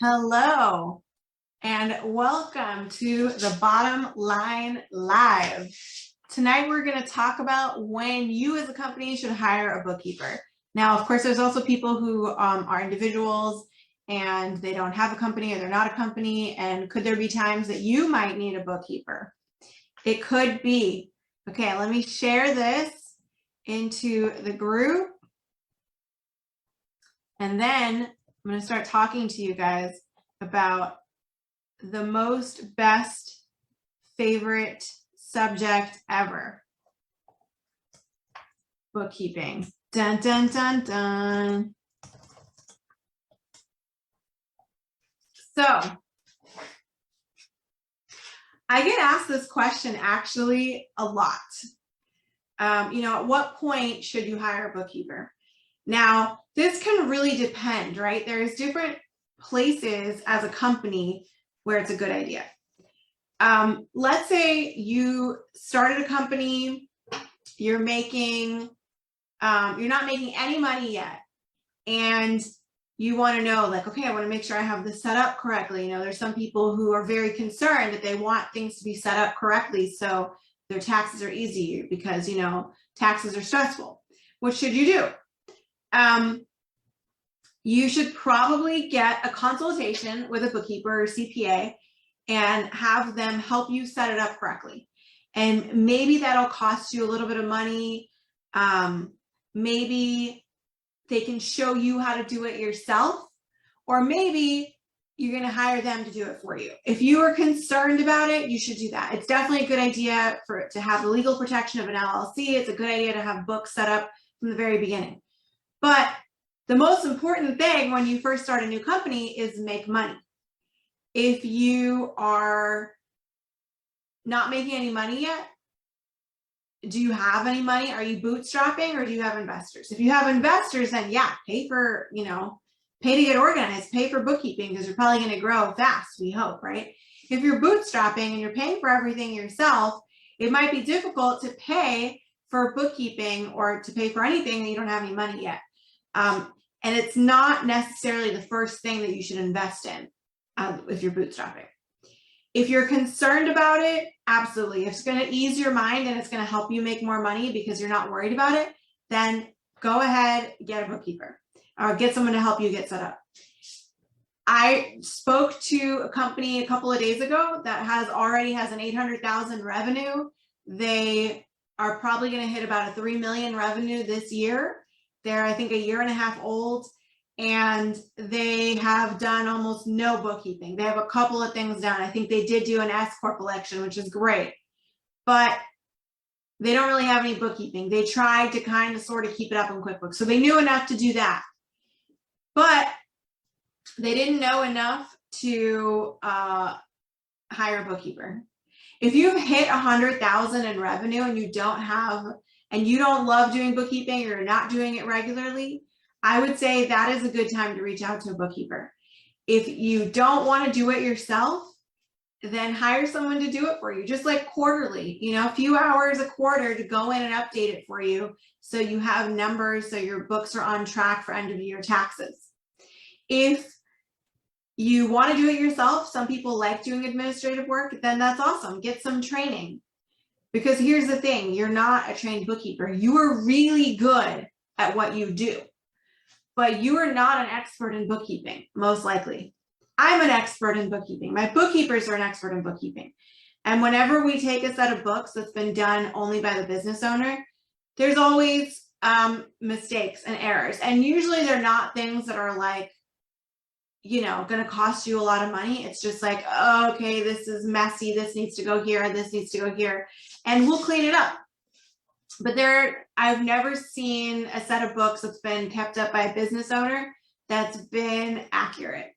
Hello, and welcome to the Bottom Line Live. Tonight, we're going to talk about when you as a company should hire a bookkeeper. Now, of course, there's also people who are individuals and they don't have a company or they're not a company. And could there be times that you might need a bookkeeper? It could be. Okay, let me share this into the group. And then I'm going to start talking to you guys about the most best favorite subject ever. Bookkeeping. Dun, dun, dun, dun. So I get asked this question actually a lot. At what point should you hire a bookkeeper? Now, this can really depend, right? There's different places as a company where it's a good idea. Let's say you started a company, you're not making any money yet, and you want to know, like, okay, I want to make sure I have this set up correctly. There's some people who are very concerned that they want things to be set up correctly so their taxes are easier because, taxes are stressful. What should you do? You should probably get a consultation with a bookkeeper or CPA and have them help you set it up correctly. And maybe that'll cost you a little bit of money. Maybe they can show you how to do it yourself, or maybe you're going to hire them to do it for you. If you are concerned about it, you should do that. It's definitely a good idea to have the legal protection of an LLC. It's a good idea to have books set up from the very beginning. But the most important thing when you first start a new company is make money. If you are not making any money yet, do you have any money? Are you bootstrapping or do you have investors? If you have investors, then yeah, pay to get organized, pay for bookkeeping because you're probably going to grow fast, we hope, right? If you're bootstrapping and you're paying for everything yourself, it might be difficult to pay for bookkeeping or to pay for anything that you don't have any money yet. And it's not necessarily the first thing that you should invest in if you're bootstrapping. If you're concerned about it, absolutely. If it's going to ease your mind and it's going to help you make more money because you're not worried about it, then go ahead, get a bookkeeper or get someone to help you get set up. I spoke to a company a couple of days ago that already has an $800,000 revenue. They are probably going to hit about a $3 million revenue this year. They're, I think, a year and a half old, and they have done almost no bookkeeping. They have a couple of things done. I think they did do an S-Corp election, which is great, but they don't really have any bookkeeping. They tried to kind of sort of keep it up in QuickBooks. So they knew enough to do that, but they didn't know enough to hire a bookkeeper. If you've hit 100,000 in revenue and you don't love doing bookkeeping or you're not doing it regularly, I would say that is a good time to reach out to a bookkeeper. If you don't want to do it yourself, then hire someone to do it for you, just like quarterly, a few hours a quarter to go in and update it for you so you have numbers so your books are on track for end of year taxes. If you want to do it yourself, some people like doing administrative work, then that's awesome. Get some training. Because here's the thing, you're not a trained bookkeeper. You are really good at what you do, but you are not an expert in bookkeeping, most likely. I'm an expert in bookkeeping. My bookkeepers are an expert in bookkeeping. And whenever we take a set of books that's been done only by the business owner, there's always mistakes and errors. And usually they're not things that are like, going to cost you a lot of money. It's just like, oh, okay, this is messy. This needs to go here. This needs to go here. And we'll clean it up. But I've never seen a set of books that's been kept up by a business owner that's been accurate.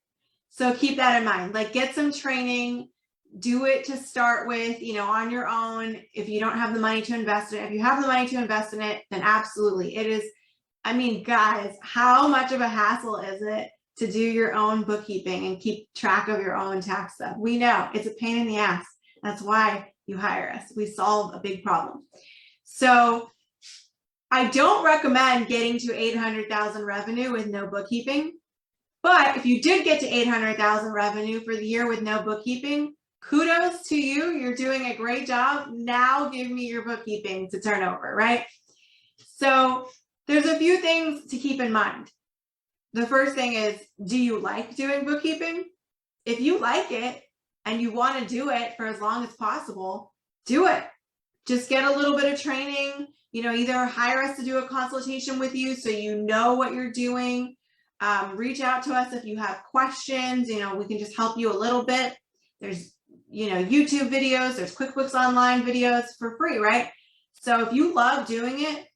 So keep that in mind. Like, get some training, do it to start with, on your own. If you don't have the money to invest in it, if you have the money to invest in it, then absolutely. It is, guys, how much of a hassle is it to do your own bookkeeping and keep track of your own tax stuff? We know it's a pain in the ass. That's why you hire us. We solve a big problem. So I don't recommend getting to 800,000 revenue with no bookkeeping. But if you did get to 800,000 revenue for the year with no bookkeeping, kudos to you. You're doing a great job. Now give me your bookkeeping to turn over, right? So there's a few things to keep in mind. The first thing is, do you like doing bookkeeping? If you like it and you want to do it for as long as possible, do it. Just get a little bit of training, either hire us to do a consultation with you so you know what you're doing. Reach out to us if you have questions, we can just help you a little bit. There's, YouTube videos, there's QuickBooks Online videos for free, right? So if you love doing it,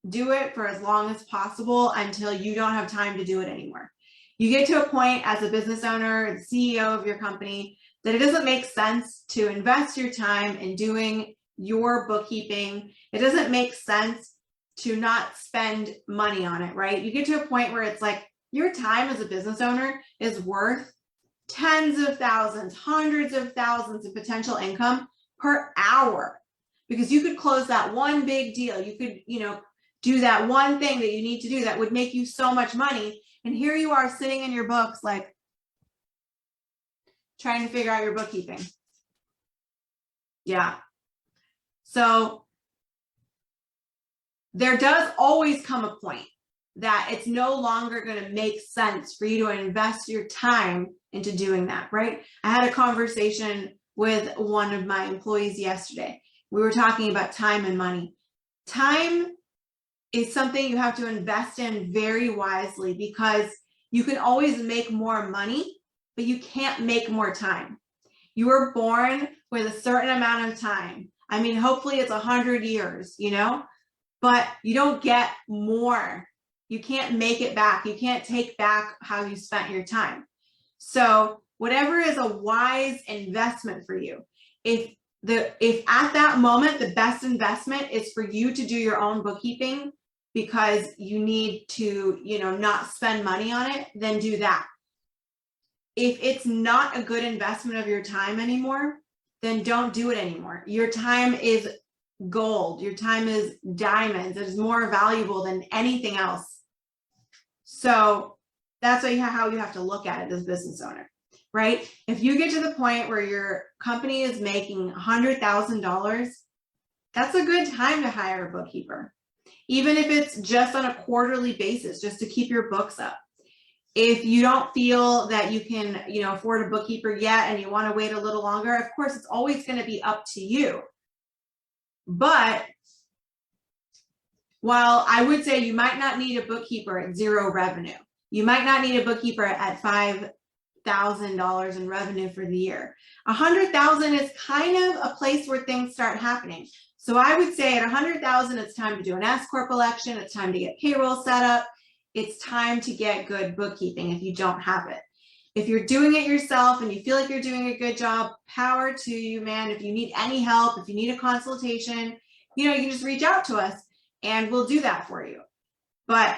do it for as long as possible until you don't have time to do it anymore. You get to a point as a business owner, the CEO of your company, that it doesn't make sense to invest your time in doing your bookkeeping. It doesn't make sense to not spend money on it, right? You get to a point where it's like your time as a business owner is worth tens of thousands, hundreds of thousands of potential income per hour, because you could close that one big deal. You could, do that one thing that you need to do that would make you so much money. And here you are sitting in your books, like trying to figure out your bookkeeping. Yeah. So there does always come a point that it's no longer going to make sense for you to invest your time into doing that, right? I had a conversation with one of my employees yesterday. We were talking about time and money. Time is something you have to invest in very wisely, because you can always make more money, but you can't make more time. You were born with a certain amount of time. I mean, hopefully it's 100 years, but you don't get more. You can't make it back. You can't take back how you spent your time. So whatever is a wise investment for you, if at that moment, the best investment is for you to do your own bookkeeping because you need to, not spend money on it, then do that. If it's not a good investment of your time anymore, then don't do it anymore. Your time is gold. Your time is diamonds. It's more valuable than anything else. So that's how you have to look at it as a business owner, right? If you get to the point where your company is making $100,000, that's a good time to hire a bookkeeper, even if it's just on a quarterly basis, just to keep your books up. If you don't feel that you can, afford a bookkeeper yet and you want to wait a little longer, of course, it's always going to be up to you. But while I would say you might not need a bookkeeper at zero revenue, you might not need a bookkeeper at $5,000 in revenue for the year. 100,000 is kind of a place where things start happening. So I would say at 100,000, it's time to do an S Corp election. It's time to get payroll set up. It's time to get good bookkeeping if you don't have it. If you're doing it yourself and you feel like you're doing a good job, power to you, man. If you need any help, if you need a consultation, you can just reach out to us and we'll do that for you. But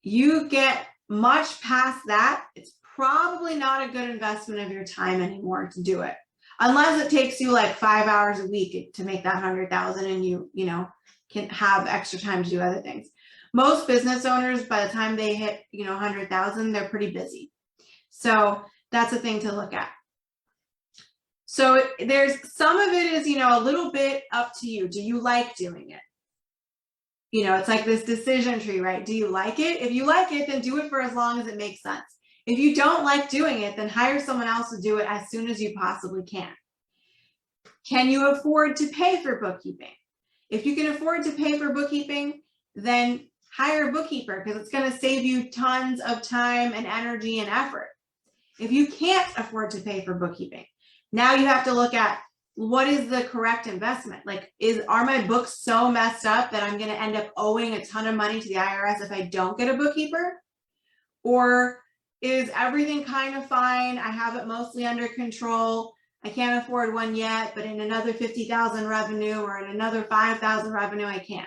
you get much past that, it's probably not a good investment of your time anymore to do it. Unless it takes you like 5 hours a week to make that 100,000 and you can have extra time to do other things. Most business owners, by the time they hit, 100,000, they're pretty busy. So that's a thing to look at. So there's some of it is, a little bit up to you. Do you like doing it? It's like this decision tree, right? Do you like it? If you like it, then do it for as long as it makes sense. If you don't like doing it, then hire someone else to do it as soon as you possibly can. Can you afford to pay for bookkeeping? If you can afford to pay for bookkeeping, then hire a bookkeeper, because it's going to save you tons of time and energy and effort. If you can't afford to pay for bookkeeping, now you have to look at what is the correct investment. Like, are my books so messed up that I'm going to end up owing a ton of money to the IRS if I don't get a bookkeeper? Or is everything kind of fine? I have it mostly under control. I can't afford one yet, but in another 50,000 revenue or in another 5,000 revenue, I can.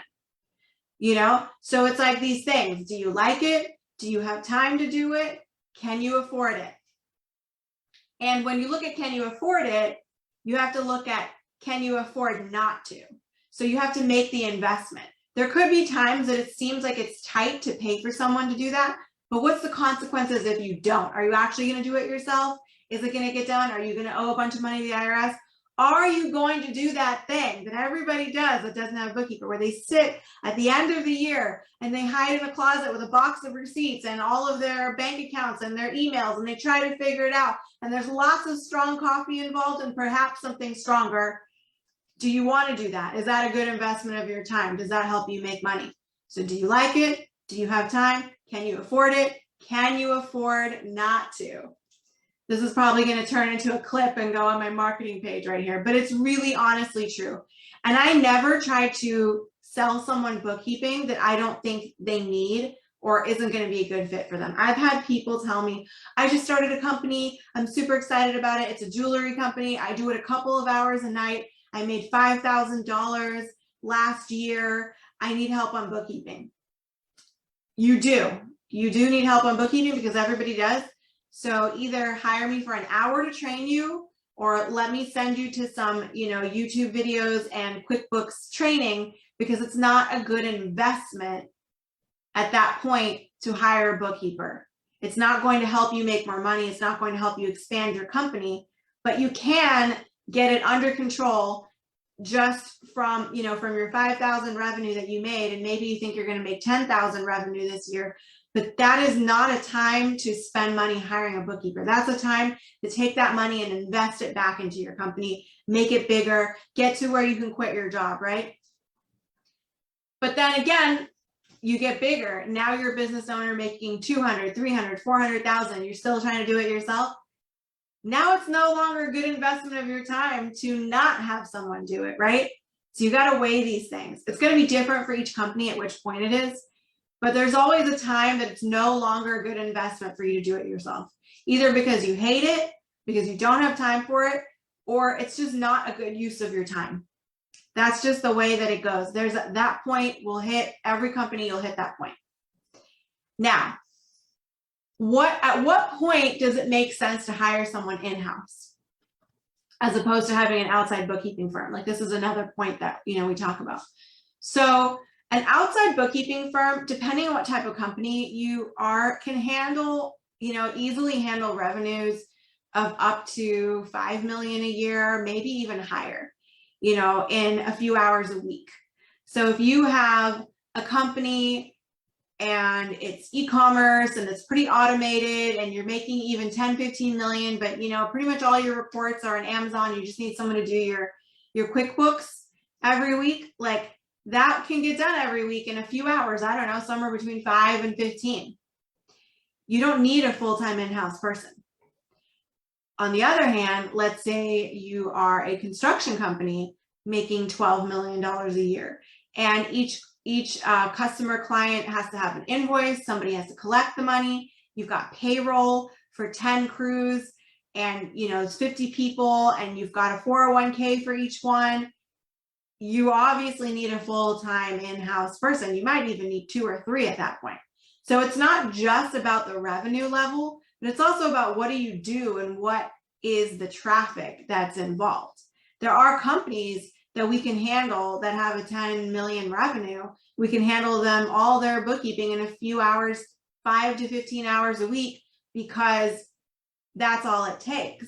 So it's like these things. Do you like it? Do you have time to do it? Can you afford it? And when you look at can you afford it, you have to look at can you afford not to? So you have to make the investment. There could be times that it seems like it's tight to pay for someone to do that, But what's the consequences if you don't? Are you actually going to do it yourself? Is it going to get done? Are you going to owe a bunch of money to the IRS? Are you going to do that thing that everybody does that doesn't have a bookkeeper, where they sit at the end of the year and they hide in a closet with a box of receipts and all of their bank accounts and their emails, and they try to figure it out, and there's lots of strong coffee involved and perhaps something stronger? Do you want to do that? Is that a good investment of your time? Does that help you make money? So do you like it? Do you have time? Can you afford it? Can you afford not to? This is probably going to turn into a clip and go on my marketing page right here, but it's really honestly true. And I never try to sell someone bookkeeping that I don't think they need or isn't going to be a good fit for them. I've had people tell me, I just started a company. I'm super excited about it. It's a jewelry company. I do it a couple of hours a night. I made $5,000 last year. I need help on bookkeeping. You do need help on bookkeeping, because everybody does. So either hire me for an hour to train you, or let me send you to some, YouTube videos and QuickBooks training, because it's not a good investment at that point to hire a bookkeeper. It's not going to help you make more money. It's not going to help you expand your company, but you can get it under control just from your 5,000 revenue that you made, and maybe you think you're going to make 10,000 revenue this year. But that is not a time to spend money hiring a bookkeeper. That's a time to take that money and invest it back into your company, make it bigger, get to where you can quit your job, right? But then again, you get bigger. Now you're a business owner making 200, 300, 400,000. You're still trying to do it yourself. Now it's no longer a good investment of your time to not have someone do it, right? So you got to weigh these things. It's going to be different for each company at which point it is. But there's always a time that it's no longer a good investment for you to do it yourself, either because you hate it, because you don't have time for it, or it's just not a good use of your time. That's just the way that it goes. There's that point will hit every company. You'll hit that point. Now, at what point does it make sense to hire someone in-house as opposed to having an outside bookkeeping firm? Like, this is another point that we talk about. So an outside bookkeeping firm, depending on what type of company you are, can handle, easily handle revenues of up to 5 million a year, maybe even higher, in a few hours a week. So if you have a company and it's e-commerce and it's pretty automated and you're making even 10, 15 million, but pretty much all your reports are on Amazon, you just need someone to do your QuickBooks every week, like, that can get done every week in a few hours. I don't know, somewhere between 5 and 15. You don't need a full-time in-house person. On the other hand, let's say you are a construction company making $12 million a year, and each customer client has to have an invoice. Somebody has to collect the money. You've got payroll for 10 crews, and it's 50 people, and you've got a 401k for each one. You obviously need a full-time in-house person. You might even need 2 or 3 at that point. So it's not just about the revenue level, but it's also about what do you do and what is the traffic that's involved. There are companies that we can handle that have a 10 million revenue. We can handle them all their bookkeeping in a few hours, 5 to 15 hours a week, because that's all it takes.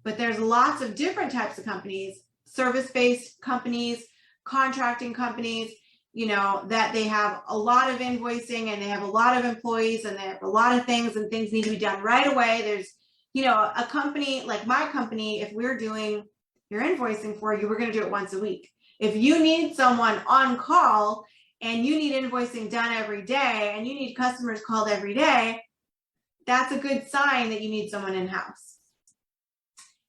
But there's lots of different types of companies, service-based companies, contracting companies, that they have a lot of invoicing and they have a lot of employees and they have a lot of things, and things need to be done right away. There's, a company like my company, if we're doing your invoicing for you, we're going to do it once a week. If you need someone on call and you need invoicing done every day and you need customers called every day, that's a good sign that you need someone in-house.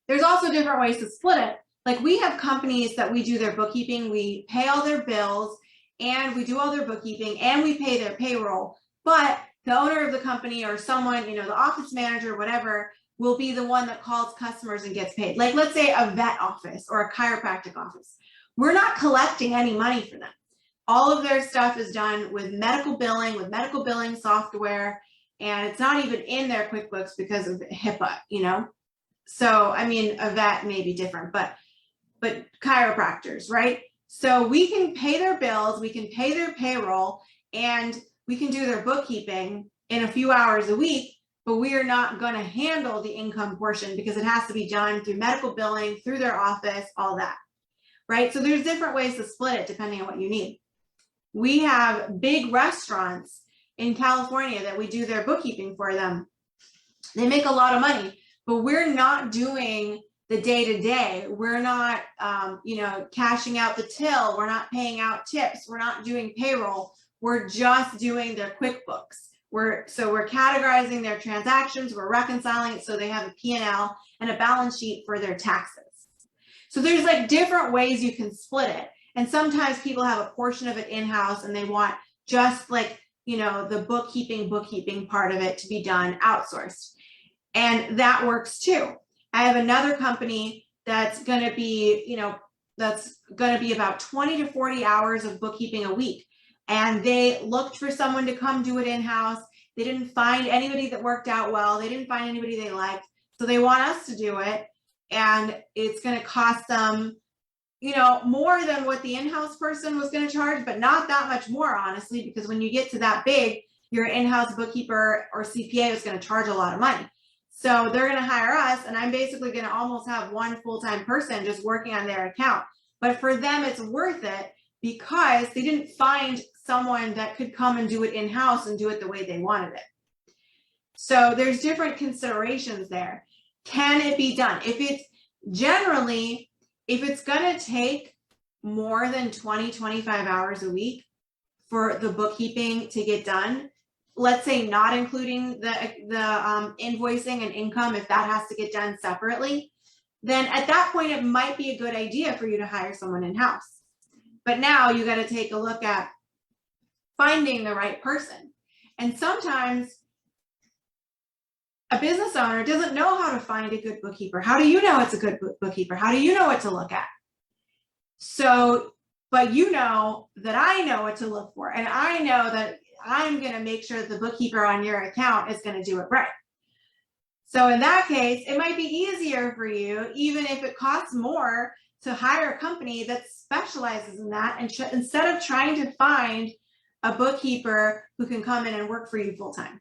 There's also different ways to split it. Like, we have companies that we do their bookkeeping, we pay all their bills, and we do all their bookkeeping, and we pay their payroll. But the owner of the company or someone, the office manager, whatever, will be the one that calls customers and gets paid. Like, let's say a vet office or a chiropractic office. We're not collecting any money for them. All of their stuff is done with medical billing software, and it's not even in their QuickBooks because of HIPAA, So, I mean, a vet may be different, but chiropractors, right? So we can pay their bills, we can pay their payroll, and we can do their bookkeeping in a few hours a week, but we are not going to handle the income portion because it has to be done through medical billing, through their office, all that, right? So there's different ways to split it depending on what you need. We have big restaurants in California that we do their bookkeeping for them. They make a lot of money, but we're not doing the day-to-day. We're not, cashing out the till. We're not paying out tips. We're not doing payroll. We're just doing their QuickBooks. We're categorizing their transactions. We're reconciling it so they have a P&L and a balance sheet for their taxes. So there's like different ways you can split it. And sometimes people have a portion of it in-house and they want just like, the bookkeeping part of it to be done outsourced. And that works too. I have another company that's going to be, about 20 to 40 hours of bookkeeping a week. And they looked for someone to come do it in-house. They didn't find anybody that worked out well. They didn't find anybody they liked. So they want us to do it. And it's going to cost them, more than what the in-house person was going to charge, but not that much more, honestly, because when you get to that big, your in-house bookkeeper or CPA is going to charge a lot of money. So they're going to hire us, and I'm basically going to almost have one full-time person just working on their account. But for them, it's worth it because they didn't find someone that could come and do it in-house and do it the way they wanted it. So there's different considerations there. Can it be done? If it's going to take more than 20, 25 hours a week for the bookkeeping to get done, let's say not including the invoicing and income, if that has to get done separately, then at that point, it might be a good idea for you to hire someone in-house. But now you got to take a look at finding the right person. And sometimes a business owner doesn't know how to find a good bookkeeper. How do you know it's a good bookkeeper? How do you know what to look at? So, but you know that I know what to look for, and I know that I'm going to make sure that the bookkeeper on your account is going to do it right. So in that case, it might be easier for you, even if it costs more, to hire a company that specializes in that, and instead of trying to find a bookkeeper who can come in and work for you full time.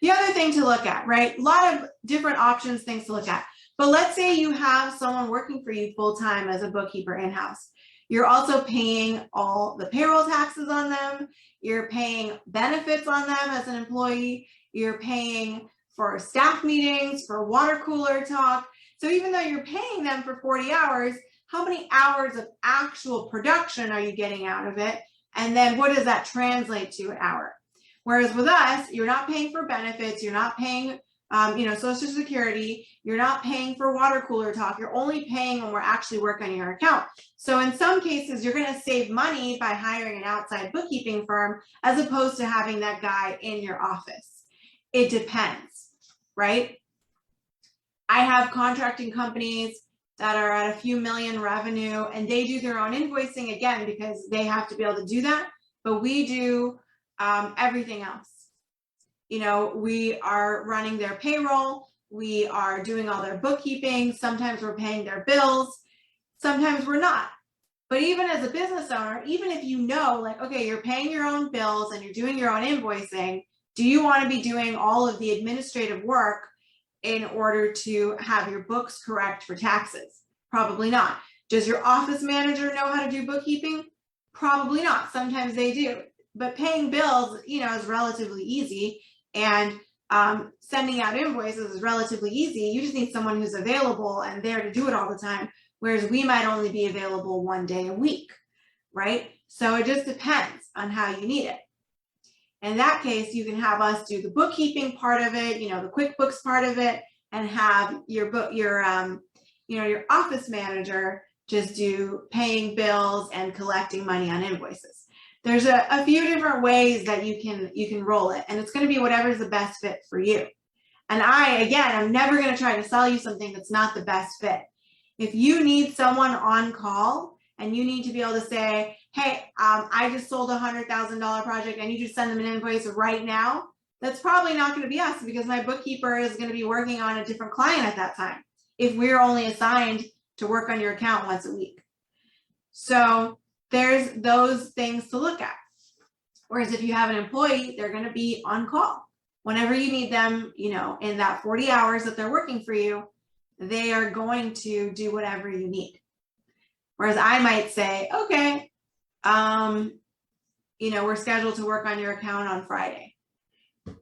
The other thing to look at, right? A lot of different options, things to look at. But let's say you have someone working for you full time as a bookkeeper in-house. You're also paying all the payroll taxes on them. You're paying benefits on them as an employee. You're paying for staff meetings, for water cooler talk. So even though you're paying them for 40 hours, how many hours of actual production are you getting out of it? And then what does that translate to an hour? Whereas with us, you're not paying for benefits, you're not paying, Social Security, you're not paying for water cooler talk, you're only paying when we're actually working on your account. So in some cases, you're going to save money by hiring an outside bookkeeping firm as opposed to having that guy in your office. It depends, right? I have contracting companies that are at a few million revenue, and they do their own invoicing, again, because they have to be able to do that, but we do everything else. We are running their payroll, we are doing all their bookkeeping, sometimes we're paying their bills, sometimes we're not. But even as a business owner, even if you know, like, okay, you're paying your own bills and you're doing your own invoicing, do you want to be doing all of the administrative work in order to have your books correct for taxes? Probably not. Does your office manager know how to do bookkeeping? Probably not. Sometimes they do. But paying bills, is relatively easy, and sending out invoices is relatively easy. You just need someone who's available and there to do it all the time, whereas we might only be available one day a week, right? So it just depends on how you need it. In that case, you can have us do the bookkeeping part of it, the QuickBooks part of it, and have your office manager just do paying bills and collecting money on invoices. There's a few different ways that you can roll it, and it's going to be whatever's the best fit for you. And I'm never going to try to sell you something that's not the best fit. If you need someone on call and you need to be able to say, hey, I just sold a $100,000 project, I need you to send them an invoice right now, that's probably not going to be us, because my bookkeeper is going to be working on a different client at that time, if we're only assigned to work on your account once a week. So there's those things to look at. Whereas if you have an employee, they're going to be on call. whenever you need them, you know, in that 40 hours that they're working for you, they are going to do whatever you need. Whereas I might say, okay, you know, we're scheduled to work on your account on Friday.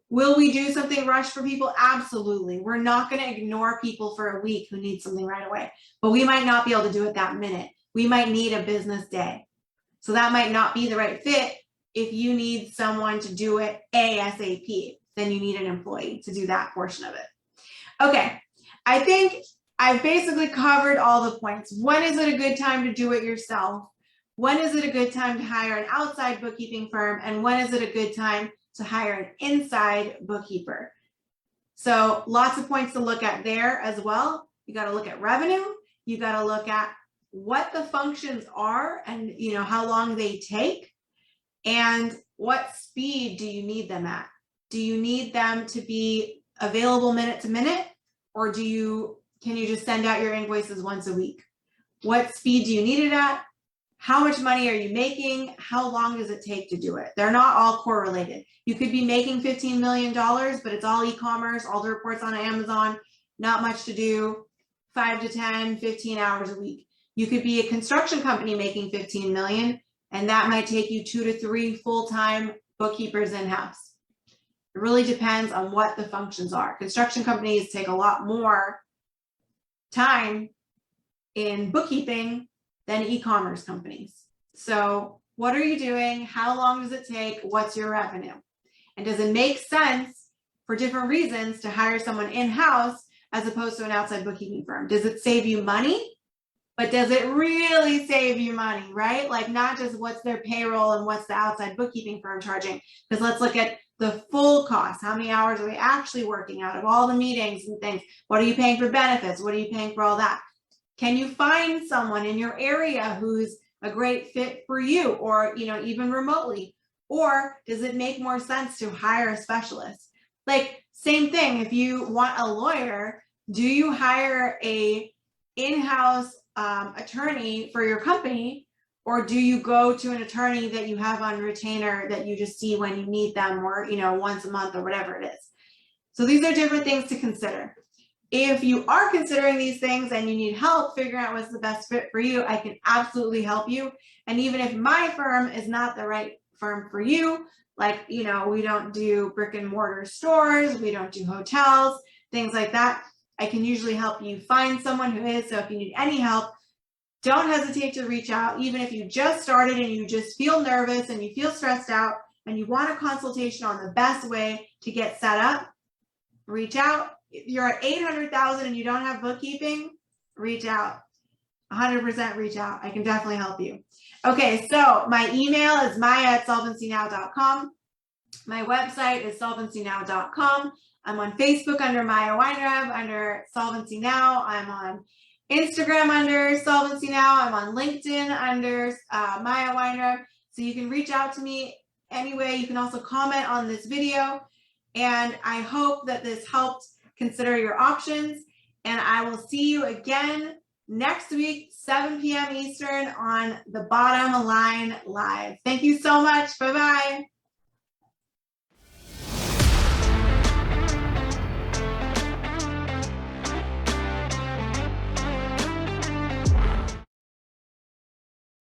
Will we do something rushed for people? Absolutely. We're not going to ignore people for a week who need something right away, but we might not be able to do it that minute. We might need a business day. So that might not be the right fit. If you need someone to do it ASAP, then you need an employee to do that portion of it. Okay, I think I've basically covered all the points. When is it a good time to do it yourself? When is it a good time to hire an outside bookkeeping firm? And when is it a good time to hire an inside bookkeeper? So lots of points to look at there as well. You got to look at revenue. You got to look at what the functions are and, you know, how long they take and what speed do you need them at? Do you need them to be available minute to minute, or can you just send out your invoices once a week? What speed do you need it at? How much money are you making? How long does it take to do it? They're not all correlated. You could be making $15 million, but it's all e-commerce, all the reports on Amazon, not much to do, 5 to 10, 15 hours a week. You could be a construction company making 15 million, and that might take you 2 to 3 full-time bookkeepers in-house. It really depends on what the functions are. Construction companies take a lot more time in bookkeeping than e-commerce companies. So what are you doing? How long does it take? What's your revenue? And does it make sense for different reasons to hire someone in-house as opposed to an outside bookkeeping firm? Does it save you money? But does it really save you money, right? Like not just what's their payroll and what's the outside bookkeeping firm charging, because let's look at the full cost. How many hours are we actually working out of all the meetings and things? What are you paying for benefits? What are you paying for all that? Can you find someone in your area who's a great fit for you, or, you know, even remotely? Or does it make more sense to hire a specialist? Like same thing, if you want a lawyer, do you hire a in-house attorney for your company, or do you go to an attorney that you have on retainer that you just see when you need them, or, you know, once a month or whatever it is? So these are different things to consider. If you are considering these things and you need help figuring out what's the best fit for you, I can absolutely help you. And even if my firm is not the right firm for you, like, you know, we don't do brick and mortar stores, we don't do hotels, things like that, I can usually help you find someone who is. So if you need any help, don't hesitate to reach out. Even if you just started and you just feel nervous and you feel stressed out and you want a consultation on the best way to get set up, reach out. If you're at 800,000 and you don't have bookkeeping, reach out. 100% reach out. I can definitely help you. Okay, so my email is maya@solvencynow.com. My website is solvencynow.com. I'm on Facebook under Maya Weinreb under Solvency Now. I'm on Instagram under Solvency Now. I'm on LinkedIn under Maya Weinreb. So you can reach out to me anyway. You can also comment on this video. And I hope that this helped consider your options. And I will see you again next week, 7 p.m. Eastern on the Bottom Line Live. Thank you so much. Bye-bye.